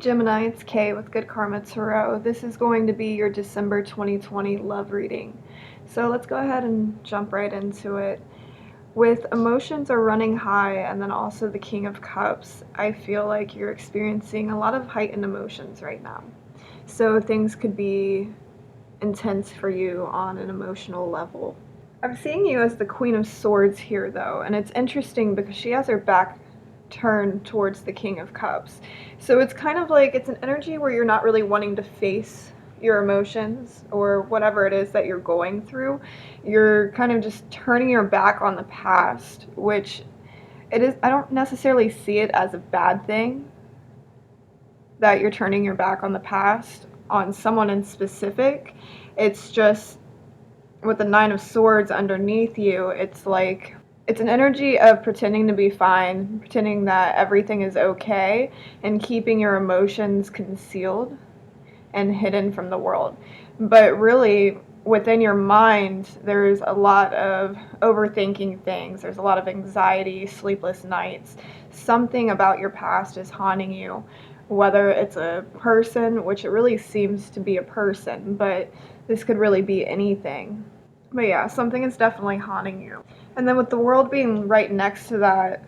Gemini, it's Kay with GoodKarmaTarot. This is going to be your December 2020 love reading. So let's go ahead and jump right into it. With emotions are running high and then also the King of Cups, I feel like you're experiencing a lot of heightened emotions right now. So things could be intense for you on an emotional level. I'm seeing you as the Queen of Swords here though, and it's interesting because she has her back turned towards the King of Cups. So it's kind of like it's an energy where you're not really wanting to face your emotions or whatever it is that you're going through. You're kind of just turning your back on the past, which it is, I don't necessarily see it as a bad thing that you're turning your back on the past on someone in specific. It's just with the Nine of Swords underneath you, it's like it's an energy of pretending to be fine, pretending that everything is okay, and keeping your emotions concealed and hidden from the world. But really, within your mind, there's a lot of overthinking things. There's a lot of anxiety, sleepless nights. Something about your past is haunting you, whether it's a person, which it really seems to be a person, but this could really be anything. But yeah, something is definitely haunting you. And then with the world being right next to that,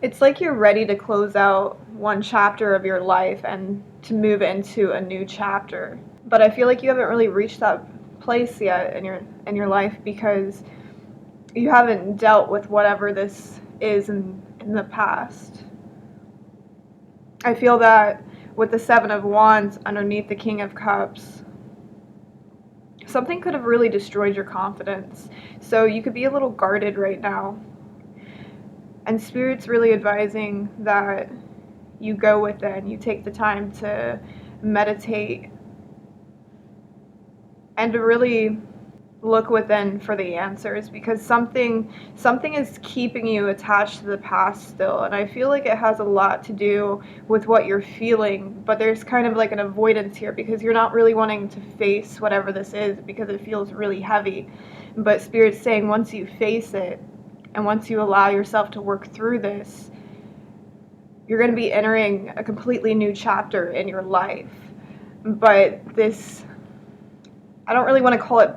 it's like you're ready to close out one chapter of your life and to move into a new chapter. But I feel like you haven't really reached that place yet in your life because you haven't dealt with whatever this is in the past. I feel that with the Seven of Wands underneath the King of Cups, something could have really destroyed your confidence. So you could be a little guarded right now. And Spirit's really advising that you go within, you take the time to meditate and to really look within for the answers, because something is keeping you attached to the past still, and I feel like it has a lot to do with what you're feeling, but there's kind of like an avoidance here because you're not really wanting to face whatever this is because it feels really heavy. But Spirit's saying once you face it and once you allow yourself to work through this, you're going to be entering a completely new chapter in your life. But this, I don't really want to call it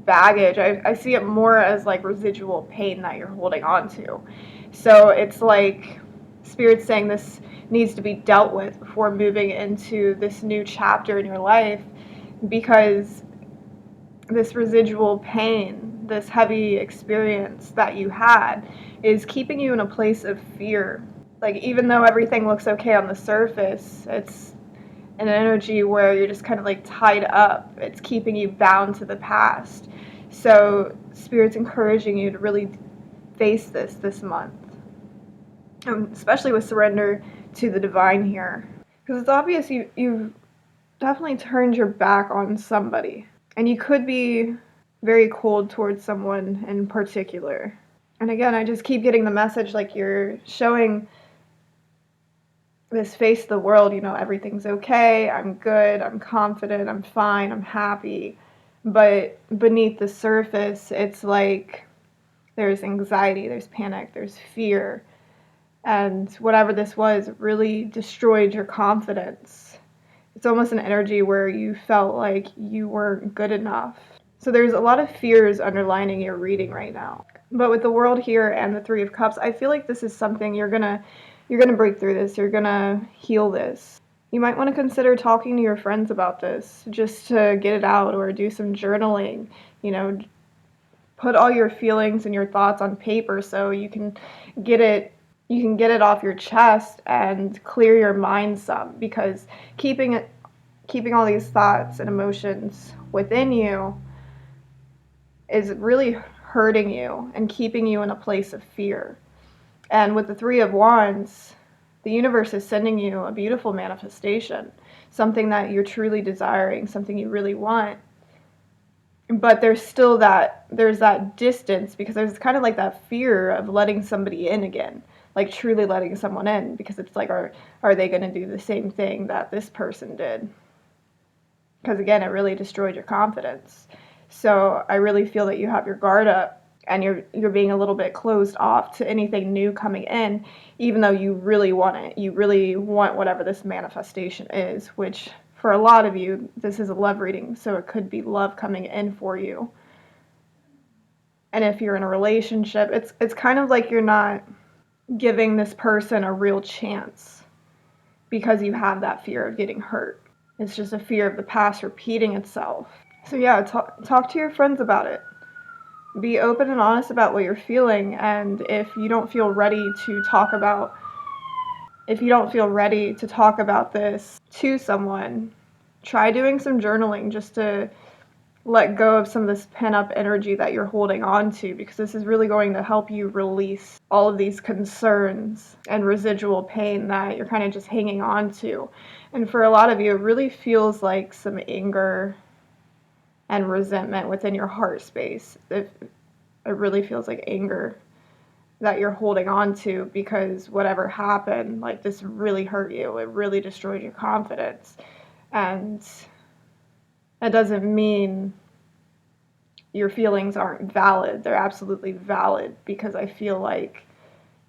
baggage. I see it more as like residual pain that you're holding on to. So it's like Spirit's saying this needs to be dealt with before moving into this new chapter in your life, because this residual pain, this heavy experience that you had, is keeping you in a place of fear. Like, even though everything looks okay on the surface, it's an energy where you're just kind of like tied up. It's keeping you bound to the past. So Spirit's encouraging you to really face this month, especially with surrender to the divine here, because it's obvious you've definitely turned your back on somebody, and you could be very cold towards someone in particular. And again, I just keep getting the message like you're showing this face of the world, everything's okay, I'm good, I'm confident, I'm fine, I'm happy. But beneath the surface, it's like there's anxiety, there's panic, there's fear. And whatever this was really destroyed your confidence. It's almost an energy where you felt like you weren't good enough. So there's a lot of fears underlining your reading right now. But with the world here and the Three of Cups, I feel like this is something you're gonna break through this. You're gonna heal this. You might want to consider talking to your friends about this just to get it out, or do some journaling. Put all your feelings and your thoughts on paper so you can get it off your chest and clear your mind some, because keeping all these thoughts and emotions within you is really hurting you and keeping you in a place of fear. And with the Three of Wands, the universe is sending you a beautiful manifestation, something that you're truly desiring, something you really want. But there's that distance, because there's kind of like that fear of letting somebody in again, like truly letting someone in, because it's like, are they going to do the same thing that this person did? Because again, it really destroyed your confidence. So I really feel that you have your guard up, and you're being a little bit closed off to anything new coming in, even though you really want it. You really want whatever this manifestation is, which for a lot of you, this is a love reading, so it could be love coming in for you. And if you're in a relationship, it's kind of like you're not giving this person a real chance because you have that fear of getting hurt. It's just a fear of the past repeating itself. So yeah, talk to your friends about it. Be open and honest about what you're feeling, and if you don't feel ready to talk about this to someone, try doing some journaling just to let go of some of this pent-up energy that you're holding on to, because this is really going to help you release all of these concerns and residual pain that you're kind of just hanging on to. And for a lot of you, it really feels like some anger and resentment within your heart space. It really feels like anger that you're holding on to because whatever happened, like, this really hurt you. It really destroyed your confidence. And that doesn't mean your feelings aren't valid. They're absolutely valid, because I feel like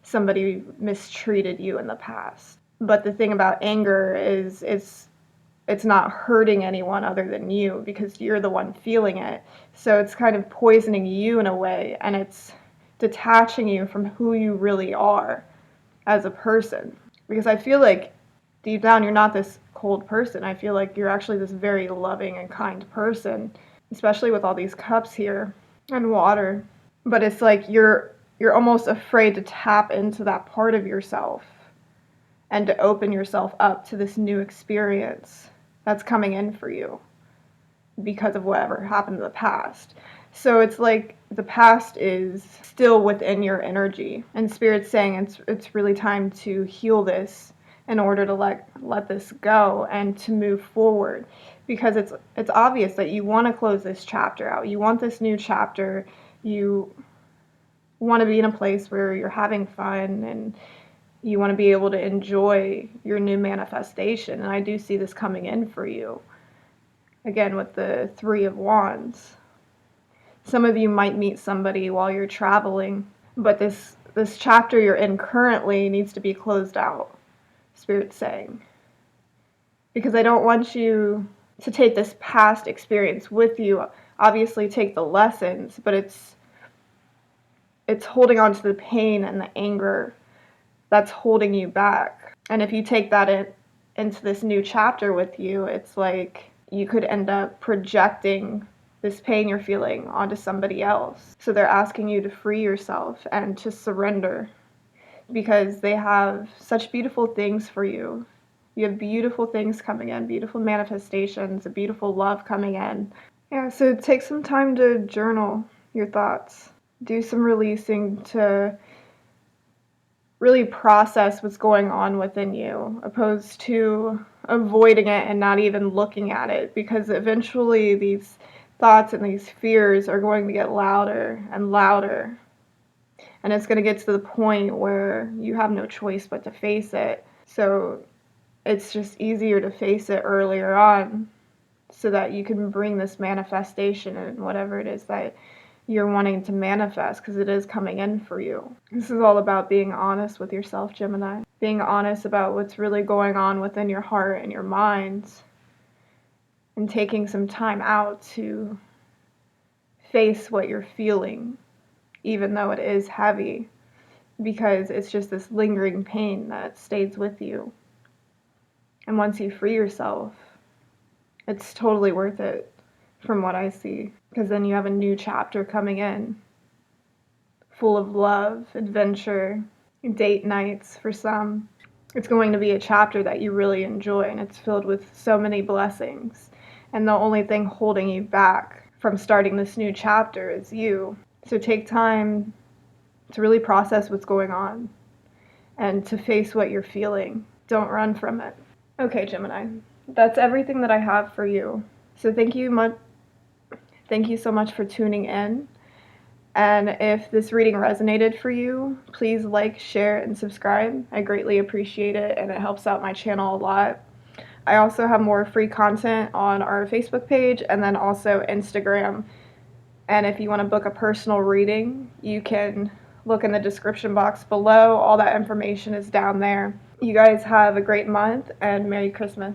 somebody mistreated you in the past. But the thing about anger is it's not hurting anyone other than you, because you're the one feeling it. So it's kind of poisoning you in a way, and it's detaching you from who you really are as a person. Because I feel like deep down you're not this cold person. I feel like you're actually this very loving and kind person, especially with all these cups here and water. But it's like you're almost afraid to tap into that part of yourself and to open yourself up to this new experience that's coming in for you because of whatever happened in the past. So it's like the past is still within your energy, and Spirit's saying it's really time to heal this in order to let this go and to move forward, because it's obvious that you want to close this chapter out. You want this new chapter. You want to be in a place where you're having fun, and you want to be able to enjoy your new manifestation. And I do see this coming in for you. Again, with the Three of Wands. Some of you might meet somebody while you're traveling, but this chapter you're in currently needs to be closed out, Spirit's saying. Because I don't want you to take this past experience with you. Obviously take the lessons, but it's holding on to the pain and the anger that's holding you back. And if you take that into this new chapter with you, it's like you could end up projecting this pain you're feeling onto somebody else. So they're asking you to free yourself and to surrender, because they have such beautiful things for you. You have beautiful things coming in, beautiful manifestations, a beautiful love coming in. Yeah, so take some time to journal your thoughts. Do some releasing to really process what's going on within you, opposed to avoiding it and not even looking at it, because eventually these thoughts and these fears are going to get louder and louder, and it's going to get to the point where you have no choice but to face it. So it's just easier to face it earlier on, so that you can bring this manifestation and whatever it is that you're wanting to manifest, because it is coming in for you. This is all about being honest with yourself, Gemini. Being honest about what's really going on within your heart and your mind, and taking some time out to face what you're feeling, even though it is heavy, because it's just this lingering pain that stays with you. And once you free yourself, it's totally worth it, from what I see, because then you have a new chapter coming in, full of love, adventure, date nights for some. It's going to be a chapter that you really enjoy, and it's filled with so many blessings. And the only thing holding you back from starting this new chapter is you. So take time to really process what's going on and to face what you're feeling. Don't run from it. Okay, Gemini, that's everything that I have for you. So thank you so much for tuning in. And if this reading resonated for you, please like, share, and subscribe. I greatly appreciate it, and it helps out my channel a lot. I also have more free content on our Facebook page and then also Instagram. And if you want to book a personal reading, you can look in the description box below. All that information is down there. You guys have a great month and Merry Christmas.